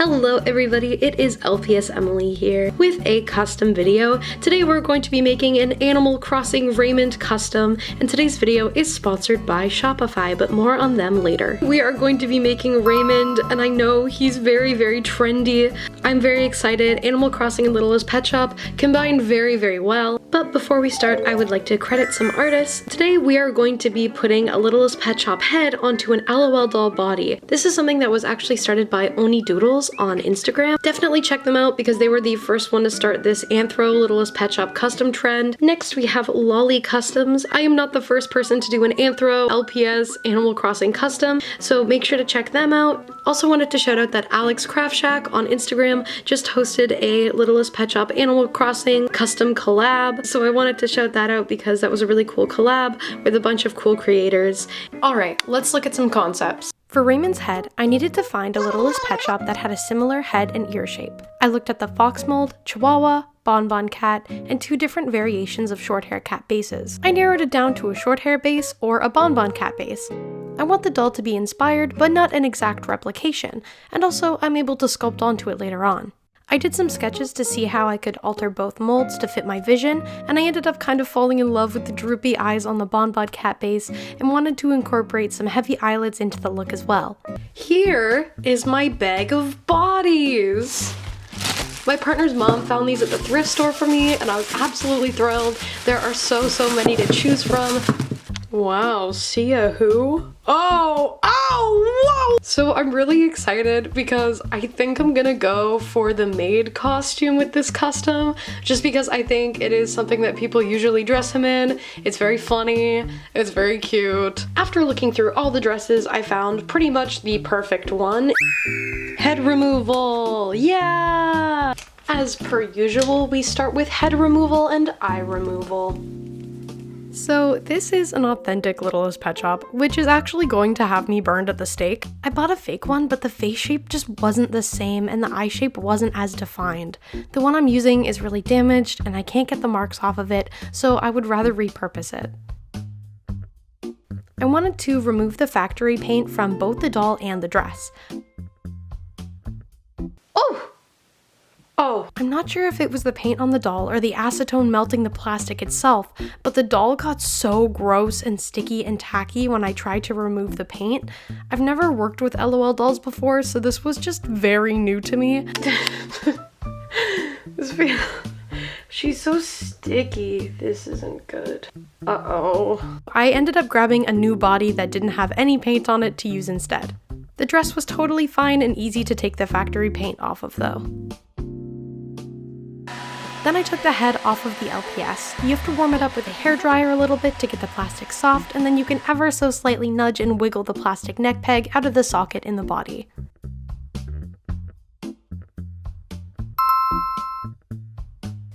Hello everybody, it is LPS Emily here with a custom video. Today we're going to be making an Animal Crossing Raymond custom, and today's video is sponsored by Shopify, but more on them later. We are going to be making Raymond, and I know he's very trendy. I'm very excited. Animal Crossing and Littlest Pet Shop combine very well. But before we start, I would like to credit some artists. Today we are going to be putting a Littlest Pet Shop head onto an LOL doll body. This is something that was actually started by Oni Doodles on Instagram. Definitely check them out because they were the first one to start this anthro Littlest Pet Shop custom trend. Next we have Lolly Customs. I am not the first person to do an anthro LPS Animal Crossing custom, so make sure to check them out. Also wanted to shout out that Alex Craft Shack on Instagram just hosted a Littlest Pet Shop Animal Crossing custom collab, so I wanted to shout that out because that was a really cool collab with a bunch of cool creators. Alright, let's look at some concepts. For Raymond's head, I needed to find a Littlest Pet Shop that had a similar head and ear shape. I looked at the fox mold, chihuahua, bonbon cat, and two different variations of short hair cat bases. I narrowed it down to a short hair base or a bonbon cat base. I want the doll to be inspired, but not an exact replication, and also I'm able to sculpt onto it later on. I did some sketches to see how I could alter both molds to fit my vision, and I ended up kind of falling in love with the droopy eyes on the bonbon cat base and wanted to incorporate some heavy eyelids into the look as well. Here is my bag of bodies! My partner's mom found these at the thrift store for me, and I was absolutely thrilled. There are so many to choose from. Wow, see ya who? Oh, whoa! So I'm really excited because I think I'm gonna go for the maid costume with this custom, just because I think it is something that people usually dress him in. It's very funny, it's very cute. After looking through all the dresses, I found pretty much the perfect one. Head removal, yeah! As per usual, we start with head removal and eye removal. So this is an authentic Littlest Pet Shop, which is actually going to have me burned at the stake. I bought a fake one, but the face shape just wasn't the same and the eye shape wasn't as defined. The one I'm using is really damaged and I can't get the marks off of it, so I would rather repurpose it. I wanted to remove the factory paint from both the doll and the dress. Oh! I'm not sure if it was the paint on the doll or the acetone melting the plastic itself, but the doll got so gross and sticky and tacky when I tried to remove the paint. I've never worked with LOL dolls before, so this was just very new to me. She's so sticky. This isn't good. Uh-oh. I ended up grabbing a new body that didn't have any paint on it to use instead. The dress was totally fine and easy to take the factory paint off of though. Then I took the head off of the LPS. You have to warm it up with a hairdryer a little bit to get the plastic soft, and then you can ever so slightly nudge and wiggle the plastic neck peg out of the socket in the body.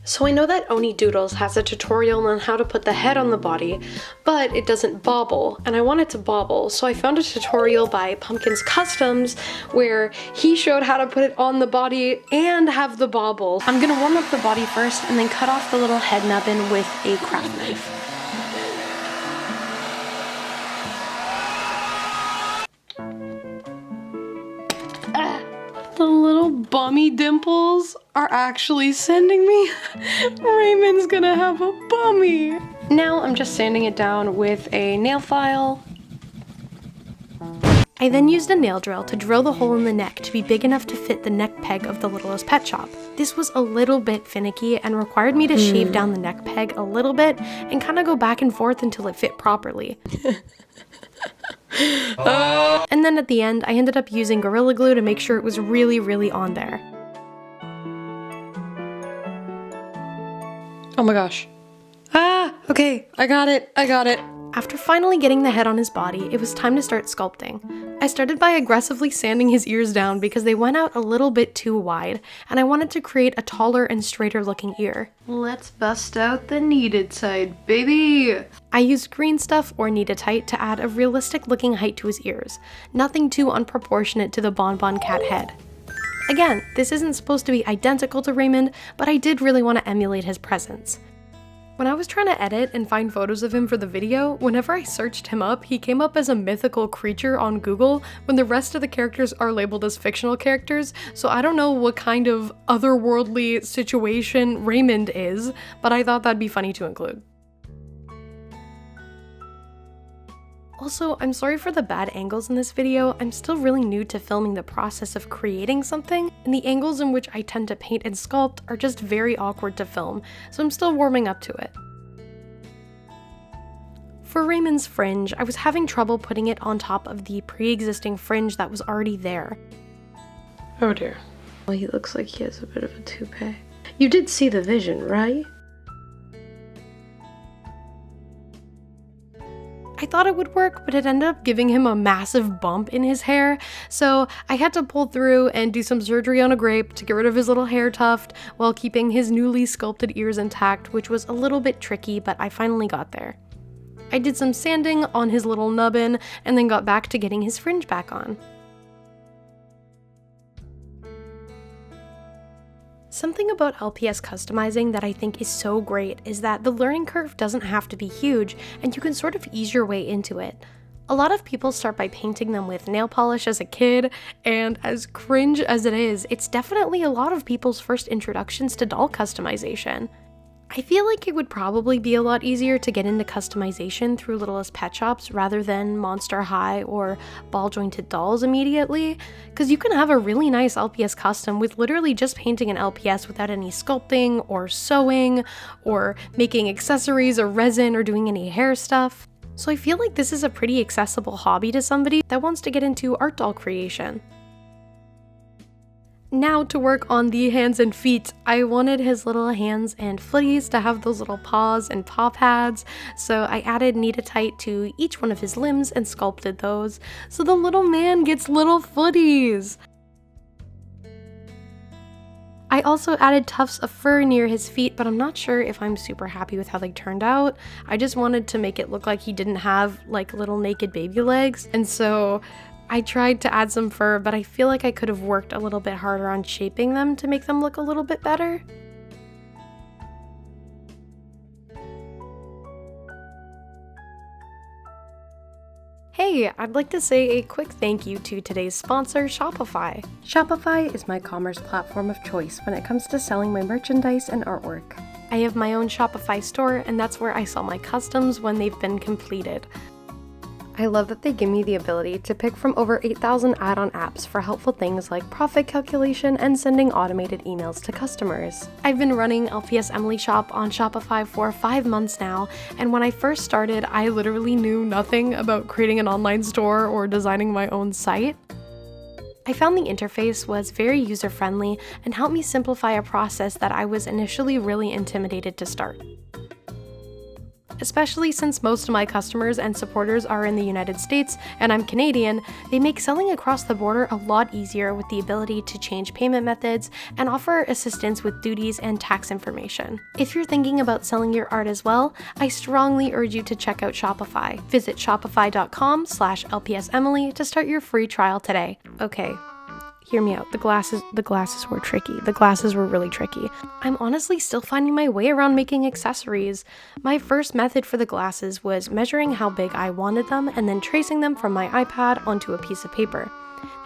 So I know that Oni Doodles has a tutorial on how to put the head on the body, but it doesn't bobble, and I want it to bobble, so I found a tutorial by Pumpkin's Customs where he showed how to put it on the body and have the bobble. I'm gonna warm up the body first and then cut off the little head nubbin with a craft knife. The little bummy dimples are actually sending me. Raymond's gonna have a bummy. Now I'm just sanding it down with a nail file. I then used a nail drill to drill the hole in the neck to be big enough to fit the neck peg of the Littlest Pet Shop. This was a little bit finicky and required me to shave down the neck peg a little bit and kind of go back and forth until it fit properly. And then at the end, I ended up using Gorilla Glue to make sure it was really on there. Oh my gosh. Okay, I got it. After finally getting the head on his body, it was time to start sculpting. I started by aggressively sanding his ears down because they went out a little bit too wide, and I wanted to create a taller and straighter looking ear. Let's bust out the kneaded side, baby! I used green stuff or Knead-A-Tite to add a realistic looking height to his ears, nothing too unproportionate to the bonbon cat head. Again, this isn't supposed to be identical to Raymond, but I did really want to emulate his presence. When I was trying to edit and find photos of him for the video, whenever I searched him up, he came up as a mythical creature on Google when the rest of the characters are labeled as fictional characters, so I don't know what kind of otherworldly situation Raymond is, but I thought that'd be funny to include. Also, I'm sorry for the bad angles in this video. I'm still really new to filming the process of creating something, and the angles in which I tend to paint and sculpt are just very awkward to film, so I'm still warming up to it. For Raymond's fringe, I was having trouble putting it on top of the pre-existing fringe that was already there. Oh dear. Well, he looks like he has a bit of a toupee. You did see the vision, right? I thought it would work, but it ended up giving him a massive bump in his hair, so I had to pull through and do some surgery on a grape to get rid of his little hair tuft while keeping his newly sculpted ears intact, which was a little bit tricky, but I finally got there. I did some sanding on his little nubbin and then got back to getting his fringe back on. Something about LPS customizing that I think is so great is that the learning curve doesn't have to be huge, and you can sort of ease your way into it. A lot of people start by painting them with nail polish as a kid, and as cringe as it is, it's definitely a lot of people's first introductions to doll customization. I feel like it would probably be a lot easier to get into customization through Littlest Pet Shops rather than Monster High or Ball Jointed Dolls immediately, because you can have a really nice LPS custom with literally just painting an LPS without any sculpting or sewing or making accessories or resin or doing any hair stuff. So I feel like this is a pretty accessible hobby to somebody that wants to get into art doll creation. Now to work on the hands and feet. I wanted his little hands and footies to have those little paws and paw pads, so I added Knead-A-Tight to each one of his limbs and sculpted those, so the little man gets little footies! I also added tufts of fur near his feet, but I'm not sure if I'm super happy with how they turned out. I just wanted to make it look like he didn't have like little naked baby legs, and so I tried to add some fur, but I feel like I could have worked a little bit harder on shaping them to make them look a little bit better. Hey, I'd like to say a quick thank you to today's sponsor, Shopify. Shopify is my commerce platform of choice when it comes to selling my merchandise and artwork. I have my own Shopify store, and that's where I sell my customs when they've been completed. I love that they give me the ability to pick from over 8,000 add-on apps for helpful things like profit calculation and sending automated emails to customers. I've been running LPS Emily Shop on Shopify for 5 months now, and when I first started, I literally knew nothing about creating an online store or designing my own site. I found the interface was very user-friendly and helped me simplify a process that I was initially really intimidated to start. Especially since most of my customers and supporters are in the United States and I'm Canadian, they make selling across the border a lot easier with the ability to change payment methods and offer assistance with duties and tax information. If you're thinking about selling your art as well, I strongly urge you to check out Shopify. Visit shopify.com/LPSEmily to start your free trial today. Okay. Hear me out, the glasses were tricky. The glasses were really tricky. I'm honestly still finding my way around making accessories. My first method for the glasses was measuring how big I wanted them and then tracing them from my iPad onto a piece of paper.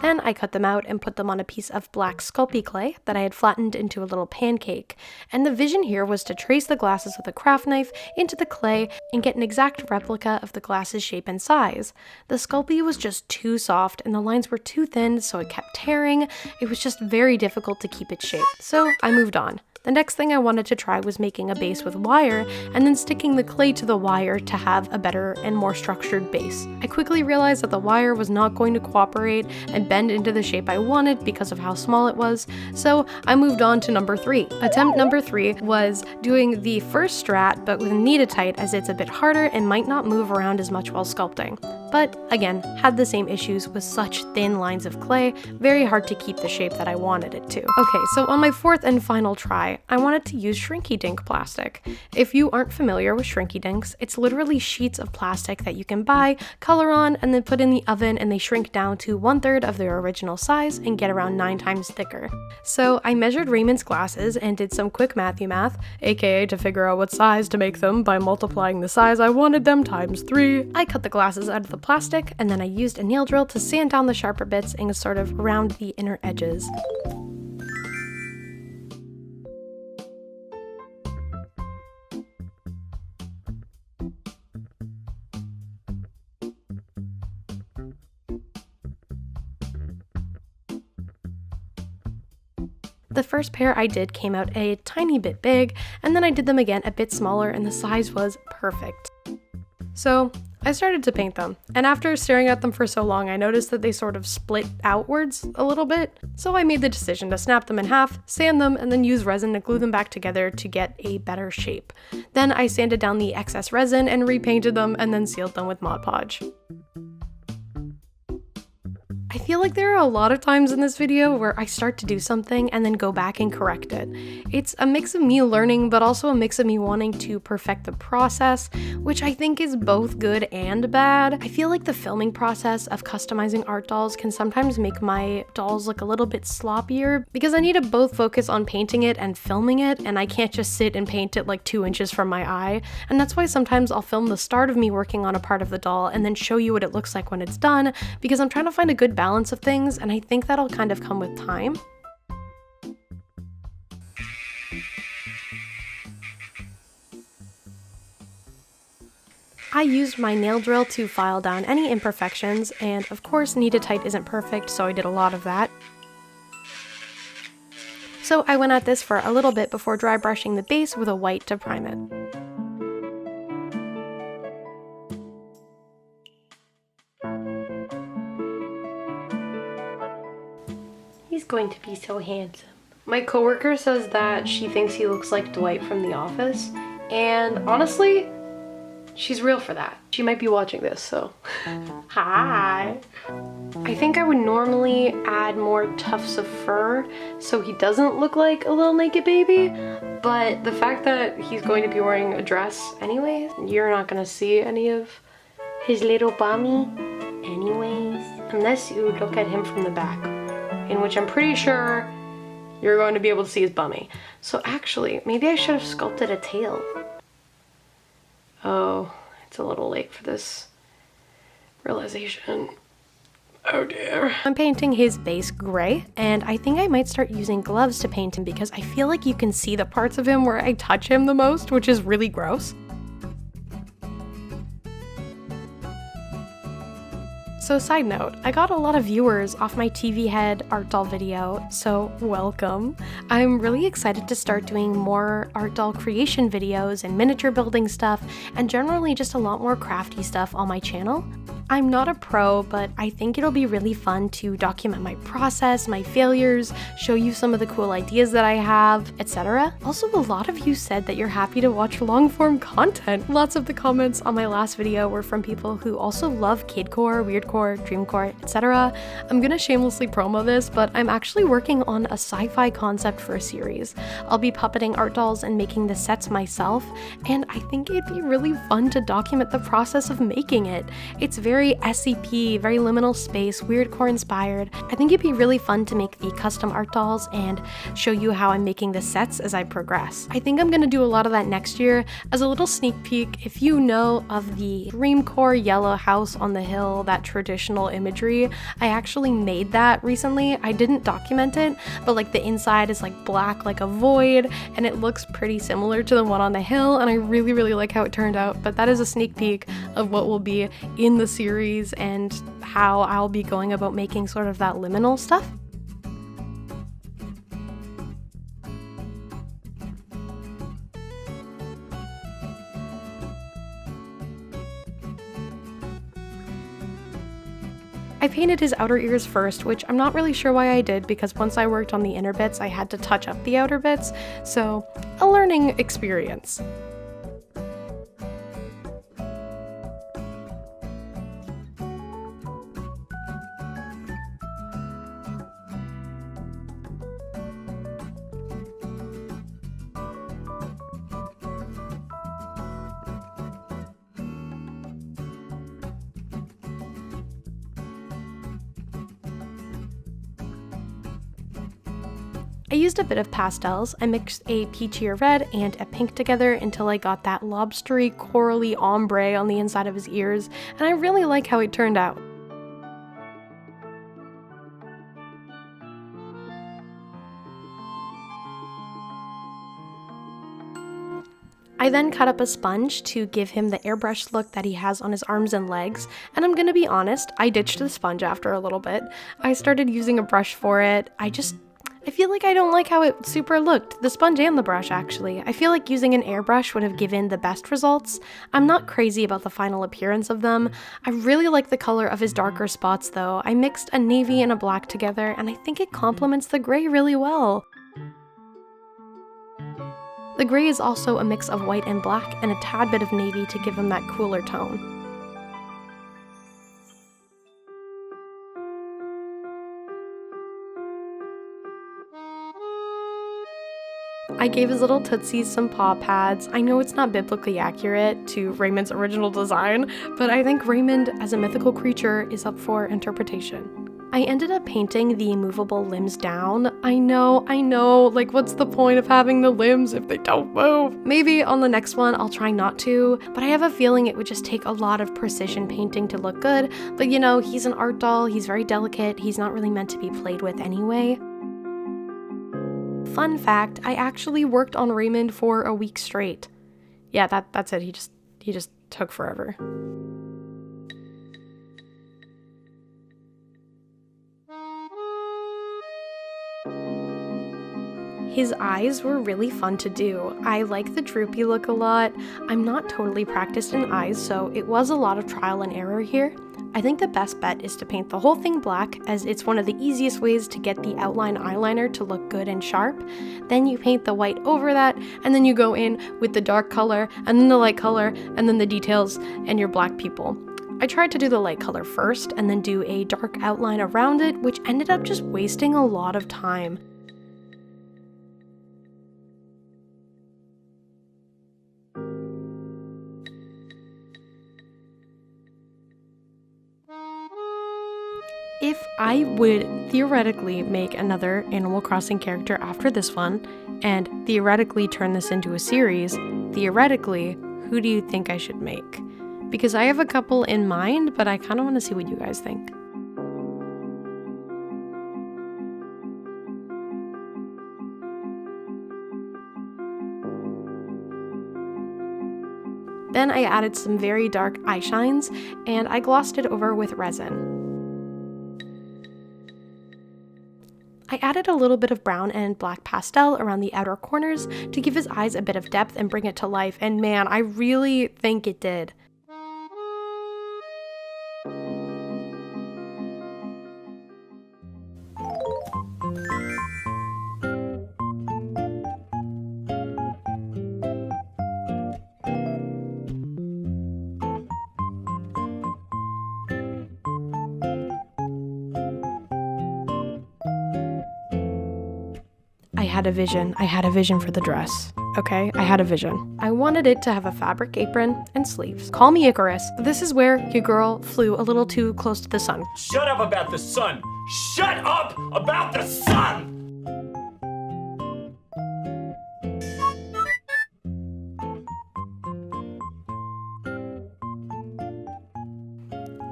Then I cut them out and put them on a piece of black Sculpey clay that I had flattened into a little pancake. And the vision here was to trace the glasses with a craft knife into the clay and get an exact replica of the glasses' shape and size. The Sculpey was just too soft and the lines were too thin, so it kept tearing. It was just very difficult to keep its shape. So I moved on. The next thing I wanted to try was making a base with wire and then sticking the clay to the wire to have a better and more structured base. I quickly realized that the wire was not going to cooperate and bend into the shape I wanted because of how small it was, so I moved on to number 3. Attempt number 3 was doing the first strat but with Knead-A-Tight, as it's a bit harder and might not move around as much while sculpting. but again, had the same issues with such thin lines of clay, very hard to keep the shape that I wanted it to. Okay, so on my fourth and final try, I wanted to use shrinky dink plastic. If you aren't familiar with shrinky dinks, it's literally sheets of plastic that you can buy, color on, and then put in the oven, and they shrink down to 1/3 of their original size and get around 9 times thicker. So I measured Raymond's glasses and did some quick mathy math, aka to figure out what size to make them by multiplying the size I wanted them times 3. I cut the glasses out of the plastic, and then I used a nail drill to sand down the sharper bits and sort of round the inner edges. The first pair I did came out a tiny bit big, and then I did them again a bit smaller, and the size was perfect. So I started to paint them, and after staring at them for so long, I noticed that they sort of split outwards a little bit, so I made the decision to snap them in half, sand them, and then use resin to glue them back together to get a better shape. Then I sanded down the excess resin and repainted them, and then sealed them with Mod Podge. I feel like there are a lot of times in this video where I start to do something and then go back and correct it. It's a mix of me learning, but also a mix of me wanting to perfect the process, which I think is both good and bad. I feel like the filming process of customizing art dolls can sometimes make my dolls look a little bit sloppier because I need to both focus on painting it and filming it, and I can't just sit and paint it like 2 inches from my eye. And that's why sometimes I'll film the start of me working on a part of the doll and then show you what it looks like when it's done, because I'm trying to find a good balance of things, and I think that'll kind of come with time. I used my nail drill to file down any imperfections, and of course kneaded tight isn't perfect, so I did a lot of that. So I went at this for a little bit before dry brushing the base with a white to prime it. He's going to be so handsome. My coworker says that she thinks he looks like Dwight from The Office, and honestly, she's real for that. She might be watching this, so hi. I think I would normally add more tufts of fur so he doesn't look like a little naked baby, but the fact that he's going to be wearing a dress anyways, you're not gonna see any of his little bummy anyways, unless you look at him from the back, in which I'm pretty sure you're going to be able to see his bummy. So actually, maybe I should have sculpted a tail. Oh, it's a little late for this realization. Oh dear. I'm painting his base gray, and I think I might start using gloves to paint him because I feel like you can see the parts of him where I touch him the most, which is really gross. So side note, I got a lot of viewers off my TV head art doll video, so welcome. I'm really excited to start doing more art doll creation videos and miniature building stuff, and generally just a lot more crafty stuff on my channel. I'm not a pro, but I think it'll be really fun to document my process, my failures, show you some of the cool ideas that I have, etc. Also, a lot of you said that you're happy to watch long-form content. Lots of the comments on my last video were from people who also love kidcore, weirdcore, dreamcore, etc. I'm gonna shamelessly promo this, but I'm actually working on a sci-fi concept for a series. I'll be puppeting art dolls and making the sets myself, and I think it'd be really fun to document the process of making it. It's very SCP, very liminal space, weirdcore inspired. I think it'd be really fun to make the custom art dolls and show you how I'm making the sets as I progress. I think I'm gonna do a lot of that next year. As a little sneak peek, if you know of the dreamcore yellow house on the hill, that traditional imagery, I actually made that recently. I didn't document it, but like the inside is like black like a void, and it looks pretty similar to the one on the hill, and I really, really like how it turned out. But that is a sneak peek of what will be in the series and how I'll be going about making sort of that liminal stuff. I painted his outer ears first, which I'm not really sure why I did, because once I worked on the inner bits, I had to touch up the outer bits, so a learning experience. I used a bit of pastels. I mixed a peachier red and a pink together until I got that lobstery, corally ombre on the inside of his ears, and I really like how it turned out. I then cut up a sponge to give him the airbrush look that he has on his arms and legs, and I'm gonna be honest, I ditched the sponge after a little bit. I started using a brush for it. I feel like I don't like how it super looked, the sponge and the brush actually. I feel like using an airbrush would have given the best results. I'm not crazy about the final appearance of them. I really like the color of his darker spots though. I mixed a navy and a black together, and I think it complements the gray really well. The gray is also a mix of white and black and a tad bit of navy to give him that cooler tone. I gave his little tootsies some paw pads. I know it's not biblically accurate to Raymond's original design, but I think Raymond as a mythical creature is up for interpretation. I ended up painting the movable limbs down. I know, like what's the point of having the limbs if they don't move? Maybe on the next one I'll try not to, but I have a feeling it would just take a lot of precision painting to look good. But you know, he's an art doll, he's very delicate, he's not really meant to be played with anyway. Fun fact, I actually worked on Raymond for a week straight. Yeah, that's it, he just took forever. His eyes were really fun to do. I like the droopy look a lot. I'm not totally practiced in eyes, so it was a lot of trial and error here. I think the best bet is to paint the whole thing black, as it's one of the easiest ways to get the outline eyeliner to look good and sharp. Then you paint the white over that, and then you go in with the dark color, and then the light color, and then the details, and your black people. I tried to do the light color first, and then do a dark outline around it, which ended up just wasting a lot of time. If I would theoretically make another Animal Crossing character after this one, and theoretically turn this into a series, theoretically, who do you think I should make? Because I have a couple in mind, but I kind of want to see what you guys think. Then I added some very dark eye shines, and I glossed it over with resin. I added a little bit of brown and black pastel around the outer corners to give his eyes a bit of depth and bring it to life, and man, I really think it did. I had a vision for the dress. Okay, I had a vision. I wanted it to have a fabric apron and sleeves. Call me Icarus. This is where your girl flew a little too close to the sun. Shut up about the sun! Shut up about the sun!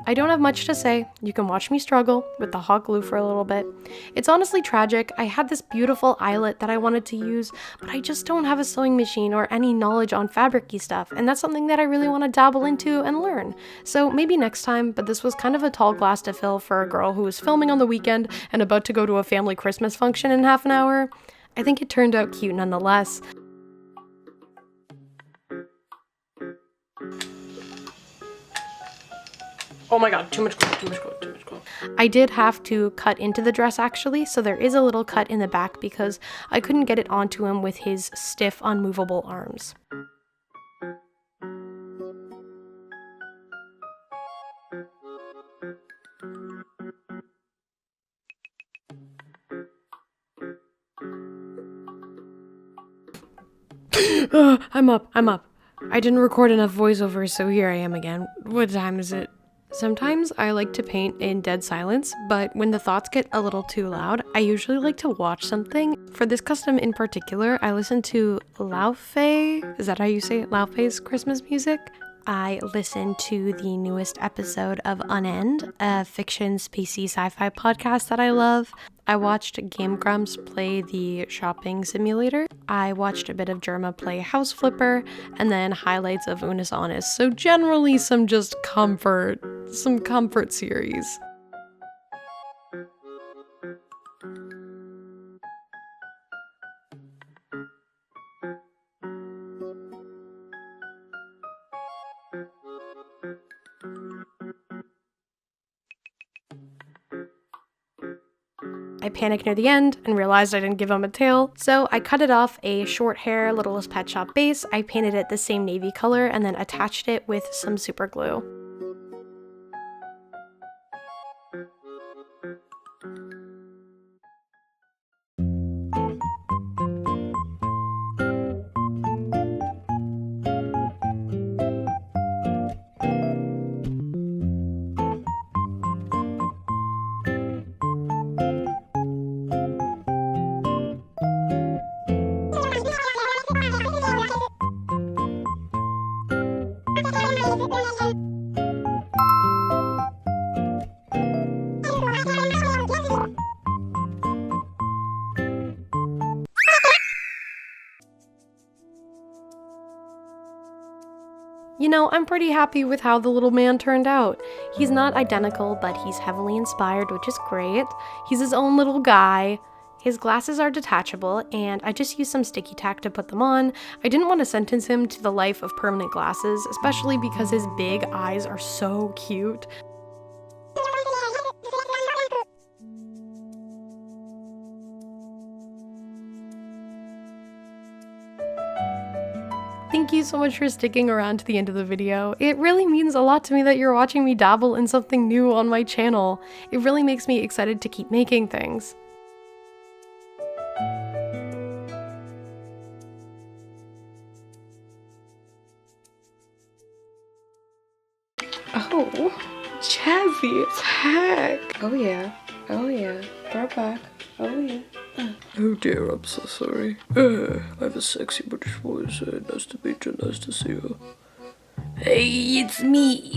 I don't have much to say. You can watch me struggle with the hot glue for a little bit. It's honestly tragic. I had this beautiful eyelet that I wanted to use, but I just don't have a sewing machine or any knowledge on fabric-y stuff, and that's something that I really want to dabble into and learn. So maybe next time, but this was kind of a tall glass to fill for a girl who was filming on the weekend and about to go to a family Christmas function in half an hour. I think it turned out cute nonetheless. Oh my god, too much glue. I did have to cut into the dress actually, so there is a little cut in the back because I couldn't get it onto him with his stiff, unmovable arms. I'm up. I didn't record enough voiceovers, so here I am again. What time is it? Sometimes I like to paint in dead silence, but when the thoughts get a little too loud, I usually like to watch something. For this custom in particular, I listen to Laufey, is that how you say it? Laufey's Christmas music? I listened to the newest episode of Unend, a fiction spacey sci-fi podcast that I love. I watched Game Grumps play the shopping simulator. I watched a bit of Germa play House Flipper, and then highlights of Unis Honest. So generally some comfort series. I panicked near the end and realized I didn't give him a tail, so I cut it off a short hair Littlest Pet Shop base. I painted it the same navy color and then attached it with some super glue. You know, I'm pretty happy with how the little man turned out. He's not identical, but he's heavily inspired, which is great. He's his own little guy. His glasses are detachable, and I just used some sticky tack to put them on. I didn't want to sentence him to the life of permanent glasses, especially because his big eyes are so cute. Thank you so much for sticking around to the end of the video. It really means a lot to me that you're watching me dabble in something new on my channel. It really makes me excited to keep making things. Oh, jazzy as heck. Oh yeah, throw it back. Oh yeah. Oh dear, I'm so sorry. I have a sexy British voice. Nice to meet you, nice to see you. Hey, it's me,